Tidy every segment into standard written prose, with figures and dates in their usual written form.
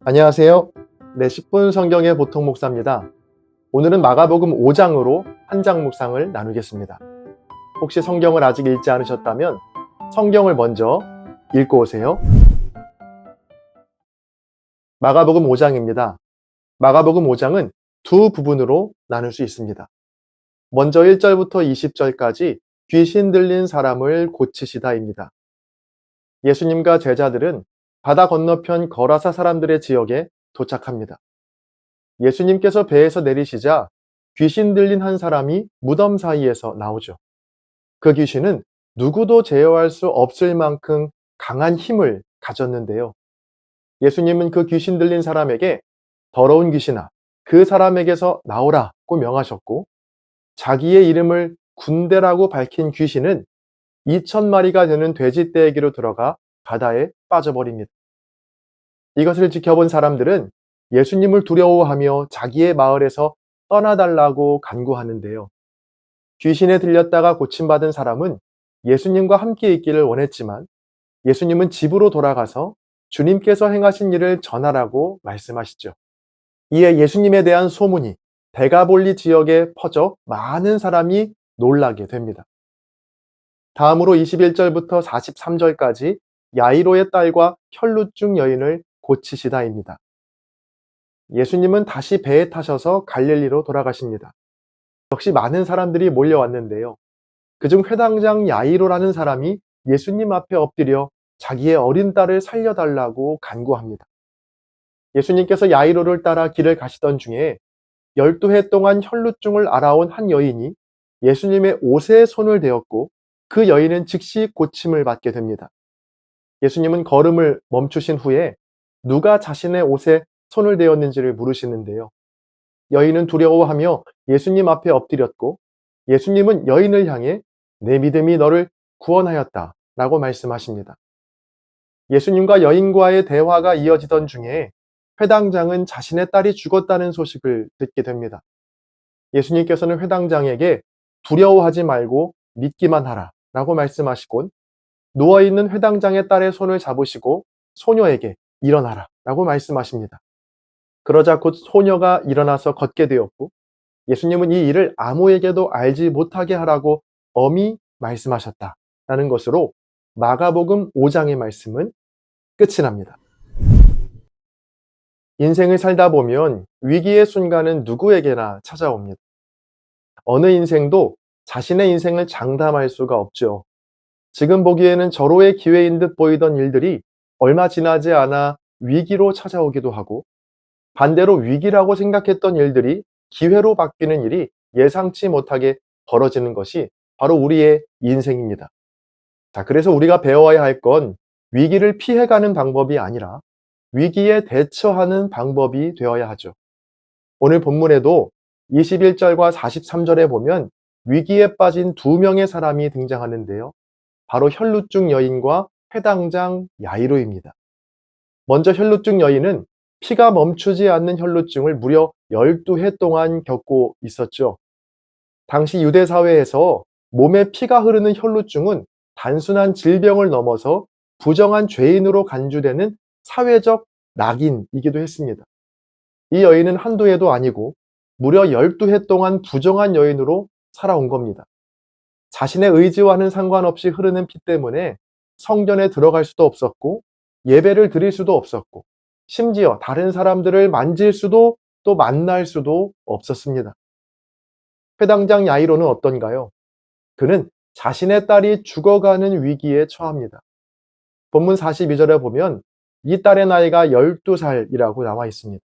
안녕하세요. 네, 10분 성경의 보통 목사입니다. 오늘은 마가복음 5장으로 한 장 묵상을 나누겠습니다. 혹시 성경을 아직 읽지 않으셨다면 성경을 먼저 읽고 오세요. 마가복음 5장입니다. 마가복음 5장은 두 부분으로 나눌 수 있습니다. 먼저 1절부터 20절까지 귀신 들린 사람을 고치시다입니다. 예수님과 제자들은 바다 건너편 거라사 사람들의 지역에 도착합니다. 예수님께서 배에서 내리시자 귀신 들린 한 사람이 무덤 사이에서 나오죠. 그 귀신은 누구도 제어할 수 없을 만큼 강한 힘을 가졌는데요. 예수님은 그 귀신 들린 사람에게 더러운 귀신아, 그 사람에게서 나오라고 명하셨고, 자기의 이름을 군대라고 밝힌 귀신은 2,000마리가 되는 돼지떼기로 들어가 바다에 빠져버립니다. 이것을 지켜본 사람들은 예수님을 두려워하며 자기의 마을에서 떠나달라고 간구하는데요. 귀신에 들렸다가 고침받은 사람은 예수님과 함께 있기를 원했지만 예수님은 집으로 돌아가서 주님께서 행하신 일을 전하라고 말씀하시죠. 이에 예수님에 대한 소문이 데가볼리 지역에 퍼져 많은 사람이 놀라게 됩니다. 다음으로 21절부터 43절까지 야이로의 딸과 혈루증 여인을 고치시다입니다. 예수님은 다시 배에 타셔서 갈릴리로 돌아가십니다. 역시 많은 사람들이 몰려왔는데요. 그중 회당장 야이로라는 사람이 예수님 앞에 엎드려 자기의 어린 딸을 살려달라고 간구합니다. 예수님께서 야이로를 따라 길을 가시던 중에 12해 동안 혈루증을 앓아온 한 여인이 예수님의 옷에 손을 대었고 그 여인은 즉시 고침을 받게 됩니다. 예수님은 걸음을 멈추신 후에 누가 자신의 옷에 손을 대었는지를 물으시는데요. 여인은 두려워하며 예수님 앞에 엎드렸고 예수님은 여인을 향해 내 믿음이 너를 구원하였다 라고 말씀하십니다. 예수님과 여인과의 대화가 이어지던 중에 회당장은 자신의 딸이 죽었다는 소식을 듣게 됩니다. 예수님께서는 회당장에게 두려워하지 말고 믿기만 하라 라고 말씀하시곤 누워있는 회당장의 딸의 손을 잡으시고 소녀에게 일어나라 라고 말씀하십니다. 그러자 곧 소녀가 일어나서 걷게 되었고 예수님은 이 일을 아무에게도 알지 못하게 하라고 엄히 말씀하셨다라는 것으로 마가복음 5장의 말씀은 끝이 납니다. 인생을 살다 보면 위기의 순간은 누구에게나 찾아옵니다. 어느 인생도 자신의 인생을 장담할 수가 없죠. 지금 보기에는 절호의 기회인 듯 보이던 일들이 얼마 지나지 않아 위기로 찾아오기도 하고 반대로 위기라고 생각했던 일들이 기회로 바뀌는 일이 예상치 못하게 벌어지는 것이 바로 우리의 인생입니다. 자, 그래서 우리가 배워야 할 건 위기를 피해가는 방법이 아니라 위기에 대처하는 방법이 되어야 하죠. 오늘 본문에도 21절과 43절에 보면 위기에 빠진 두 명의 사람이 등장하는데요. 바로 혈루증 여인과 회당장 야이로입니다. 먼저 혈루증 여인은 피가 멈추지 않는 혈루증을 무려 12해 동안 겪고 있었죠. 당시 유대 사회에서 몸에 피가 흐르는 혈루증은 단순한 질병을 넘어서 부정한 죄인으로 간주되는 사회적 낙인이기도 했습니다. 이 여인은 한두 해도 아니고 무려 12해 동안 부정한 여인으로 살아온 겁니다. 자신의 의지와는 상관없이 흐르는 피 때문에 성전에 들어갈 수도 없었고 예배를 드릴 수도 없었고 심지어 다른 사람들을 만질 수도 또 만날 수도 없었습니다. 회당장 야이로는 어떤가요? 그는 자신의 딸이 죽어가는 위기에 처합니다. 본문 42절에 보면 이 딸의 나이가 12살이라고 나와 있습니다.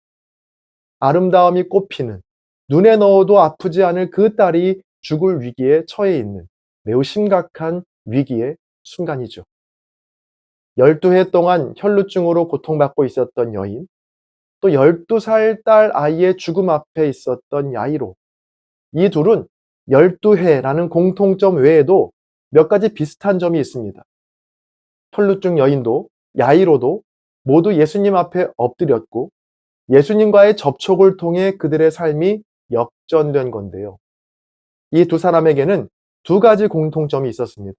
아름다움이 꽃피는 눈에 넣어도 아프지 않을 그 딸이 죽을 위기에 처해 있는 매우 심각한 위기의 순간이죠. 12해 동안 혈루증으로 고통받고 있었던 여인, 또 12살 딸 아이의 죽음 앞에 있었던 야이로. 이 둘은 12해라는 공통점 외에도 몇 가지 비슷한 점이 있습니다. 혈루증 여인도 야이로도 모두 예수님 앞에 엎드렸고 예수님과의 접촉을 통해 그들의 삶이 역전된 건데요. 이 두 사람에게는 두 가지 공통점이 있었습니다.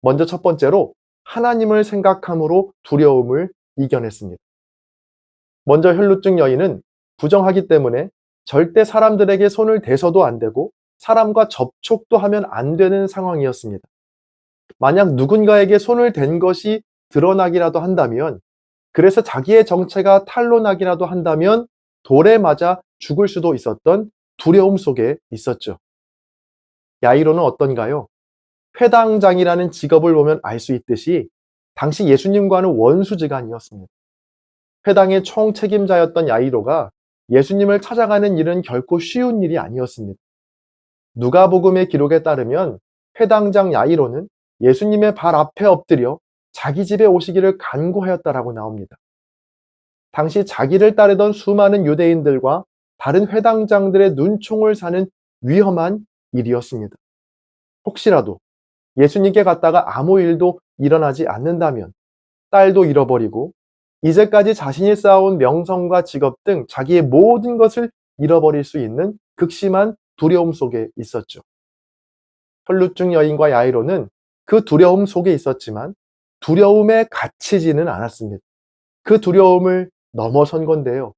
먼저 첫 번째로 하나님을 생각함으로 두려움을 이겨냈습니다. 먼저 혈루증 여인은 부정하기 때문에 절대 사람들에게 손을 대서도 안 되고 사람과 접촉도 하면 안 되는 상황이었습니다. 만약 누군가에게 손을 댄 것이 드러나기라도 한다면, 그래서 자기의 정체가 탄로나기라도 한다면 돌에 맞아 죽을 수도 있었던 두려움 속에 있었죠. 야이로는 어떤가요? 회당장이라는 직업을 보면 알 수 있듯이 당시 예수님과는 원수지간이었습니다. 회당의 총책임자였던 야이로가 예수님을 찾아가는 일은 결코 쉬운 일이 아니었습니다. 누가복음의 기록에 따르면 회당장 야이로는 예수님의 발 앞에 엎드려 자기 집에 오시기를 간구하였다라고 나옵니다. 당시 자기를 따르던 수많은 유대인들과 다른 회당장들의 눈총을 사는 위험한 일이었습니다. 혹시라도 예수님께 갔다가 아무 일도 일어나지 않는다면 딸도 잃어버리고 이제까지 자신이 쌓아온 명성과 직업 등 자기의 모든 것을 잃어버릴 수 있는 극심한 두려움 속에 있었죠. 혈루증 여인과 야이로는 그 두려움 속에 있었지만 두려움에 갇히지는 않았습니다. 그 두려움을 넘어선 건데요.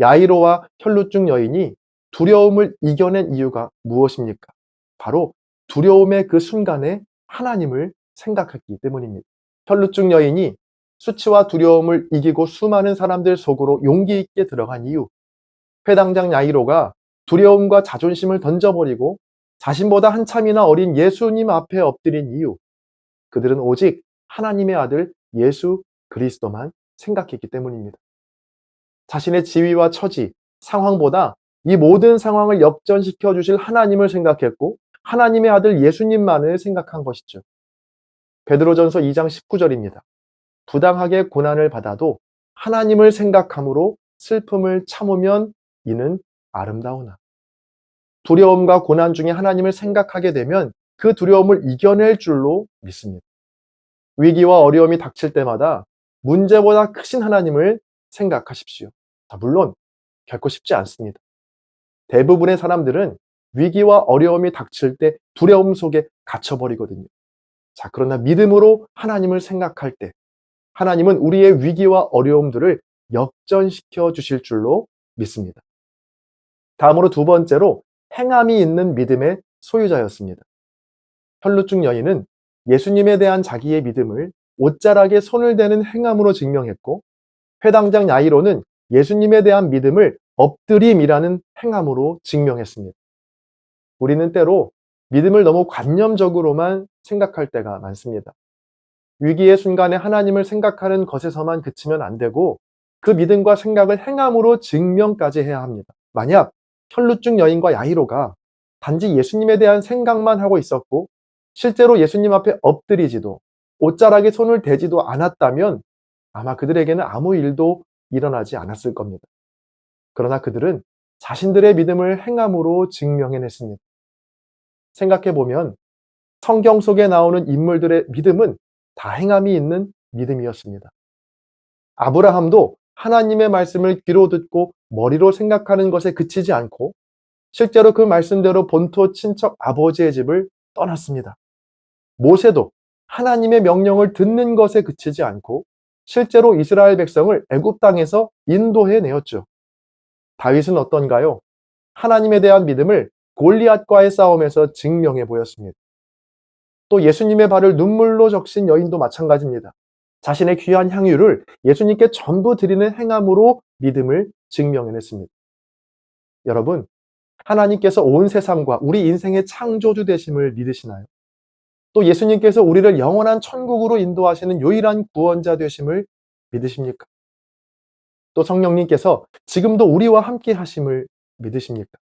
야이로와 혈루증 여인이 두려움을 이겨낸 이유가 무엇입니까? 바로 두려움의 그 순간에 하나님을 생각했기 때문입니다. 혈루증 여인이 수치와 두려움을 이기고 수많은 사람들 속으로 용기 있게 들어간 이유, 회당장 야이로가 두려움과 자존심을 던져버리고 자신보다 한참이나 어린 예수님 앞에 엎드린 이유, 그들은 오직 하나님의 아들 예수 그리스도만 생각했기 때문입니다. 자신의 지위와 처지, 상황보다 이 모든 상황을 역전시켜 주실 하나님을 생각했고 하나님의 아들 예수님만을 생각한 것이죠. 베드로전서 2장 19절입니다. 부당하게 고난을 받아도 하나님을 생각함으로 슬픔을 참으면 이는 아름다우나. 두려움과 고난 중에 하나님을 생각하게 되면 그 두려움을 이겨낼 줄로 믿습니다. 위기와 어려움이 닥칠 때마다 문제보다 크신 하나님을 생각하십시오. 물론 결코 쉽지 않습니다. 대부분의 사람들은 위기와 어려움이 닥칠 때 두려움 속에 갇혀버리거든요. 그러나 믿음으로 하나님을 생각할 때 하나님은 우리의 위기와 어려움들을 역전시켜 주실 줄로 믿습니다. 다음으로 두 번째로 행함이 있는 믿음의 소유자였습니다. 혈루증 여인은 예수님에 대한 자기의 믿음을 옷자락에 손을 대는 행함으로 증명했고, 회당장 야이로는 예수님에 대한 믿음을 엎드림이라는 행함으로 증명했습니다. 우리는 때로 믿음을 너무 관념적으로만 생각할 때가 많습니다. 위기의 순간에 하나님을 생각하는 것에서만 그치면 안 되고 그 믿음과 생각을 행함으로 증명까지 해야 합니다. 만약 혈루증 여인과 야이로가 단지 예수님에 대한 생각만 하고 있었고 실제로 예수님 앞에 엎드리지도 옷자락에 손을 대지도 않았다면 아마 그들에게는 아무 일도 일어나지 않았을 겁니다. 그러나 그들은 자신들의 믿음을 행함으로 증명해냈습니다. 생각해보면 성경 속에 나오는 인물들의 믿음은 다 행함이 있는 믿음이었습니다. 아브라함도 하나님의 말씀을 귀로 듣고 머리로 생각하는 것에 그치지 않고 실제로 그 말씀대로 본토 친척 아버지의 집을 떠났습니다. 모세도 하나님의 명령을 듣는 것에 그치지 않고 실제로 이스라엘 백성을 애굽 땅에서 인도해 내었죠. 다윗은 어떤가요? 하나님에 대한 믿음을 골리앗과의 싸움에서 증명해 보였습니다. 또 예수님의 발을 눈물로 적신 여인도 마찬가지입니다. 자신의 귀한 향유를 예수님께 전부 드리는 행함으로 믿음을 증명해냈습니다. 여러분, 하나님께서 온 세상과 우리 인생의 창조주 되심을 믿으시나요? 또 예수님께서 우리를 영원한 천국으로 인도하시는 유일한 구원자 되심을 믿으십니까? 또 성령님께서 지금도 우리와 함께 하심을 믿으십니까?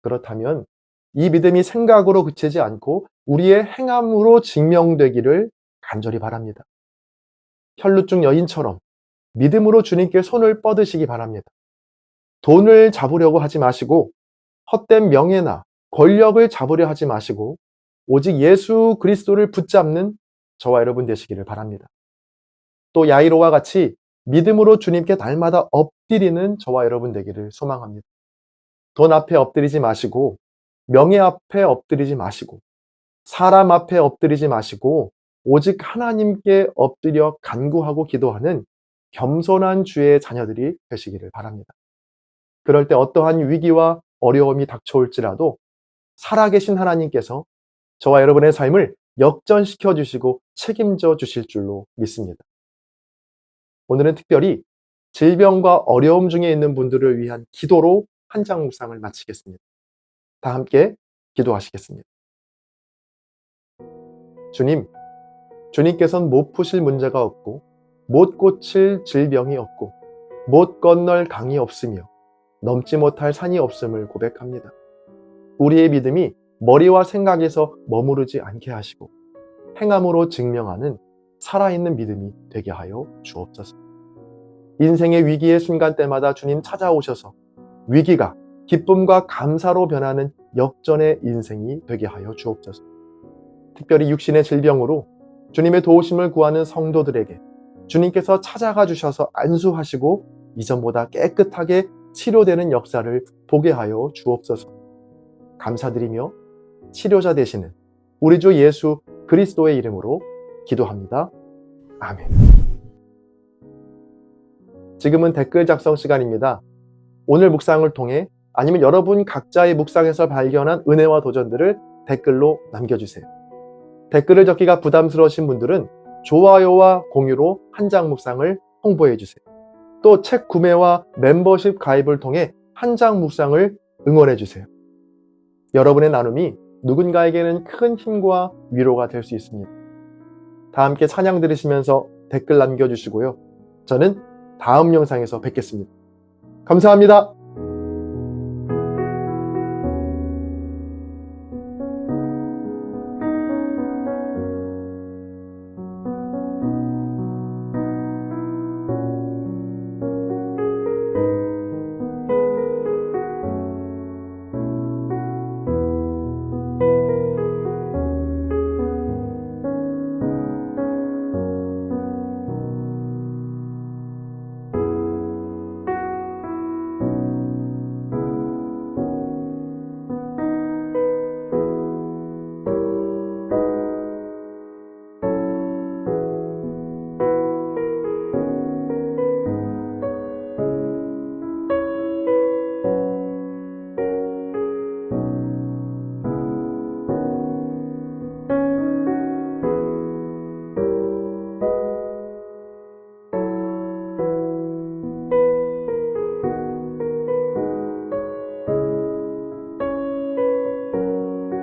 그렇다면 이 믿음이 생각으로 그치지 않고 우리의 행함으로 증명되기를 간절히 바랍니다. 혈루증 여인처럼 믿음으로 주님께 손을 뻗으시기 바랍니다. 돈을 잡으려고 하지 마시고 헛된 명예나 권력을 잡으려 하지 마시고 오직 예수 그리스도를 붙잡는 저와 여러분 되시기를 바랍니다. 또 야이로와 같이 믿음으로 주님께 날마다 엎드리는 저와 여러분 되기를 소망합니다. 돈 앞에 엎드리지 마시고 명예 앞에 엎드리지 마시고 사람 앞에 엎드리지 마시고 오직 하나님께 엎드려 간구하고 기도하는 겸손한 주의 자녀들이 되시기를 바랍니다. 그럴 때 어떠한 위기와 어려움이 닥쳐올지라도 살아계신 하나님께서 저와 여러분의 삶을 역전시켜 주시고 책임져 주실 줄로 믿습니다. 오늘은 특별히 질병과 어려움 중에 있는 분들을 위한 기도로 한 장 묵상을 마치겠습니다. 다 함께 기도하시겠습니다. 주님, 주님께서는 못 푸실 문제가 없고 못 고칠 질병이 없고 못 건널 강이 없으며 넘지 못할 산이 없음을 고백합니다. 우리의 믿음이 머리와 생각에서 머무르지 않게 하시고 행함으로 증명하는 살아있는 믿음이 되게 하여 주옵소서. 인생의 위기의 순간 때마다 주님 찾아오셔서 위기가 기쁨과 감사로 변하는 역전의 인생이 되게 하여 주옵소서. 특별히 육신의 질병으로 주님의 도우심을 구하는 성도들에게 주님께서 찾아가 주셔서 안수하시고 이전보다 깨끗하게 치료되는 역사를 보게 하여 주옵소서. 감사드리며 치료자 되시는 우리 주 예수 그리스도의 이름으로 기도합니다. 아멘. 지금은 댓글 작성 시간입니다. 오늘 묵상을 통해 아니면 여러분 각자의 묵상에서 발견한 은혜와 도전들을 댓글로 남겨주세요. 댓글을 적기가 부담스러우신 분들은 좋아요와 공유로 한 장 묵상을 홍보해주세요. 또 책 구매와 멤버십 가입을 통해 한 장 묵상을 응원해주세요. 여러분의 나눔이 누군가에게는 큰 힘과 위로가 될 수 있습니다. 다 함께 찬양 들으시면서 댓글 남겨주시고요. 저는 다음 영상에서 뵙겠습니다. 감사합니다.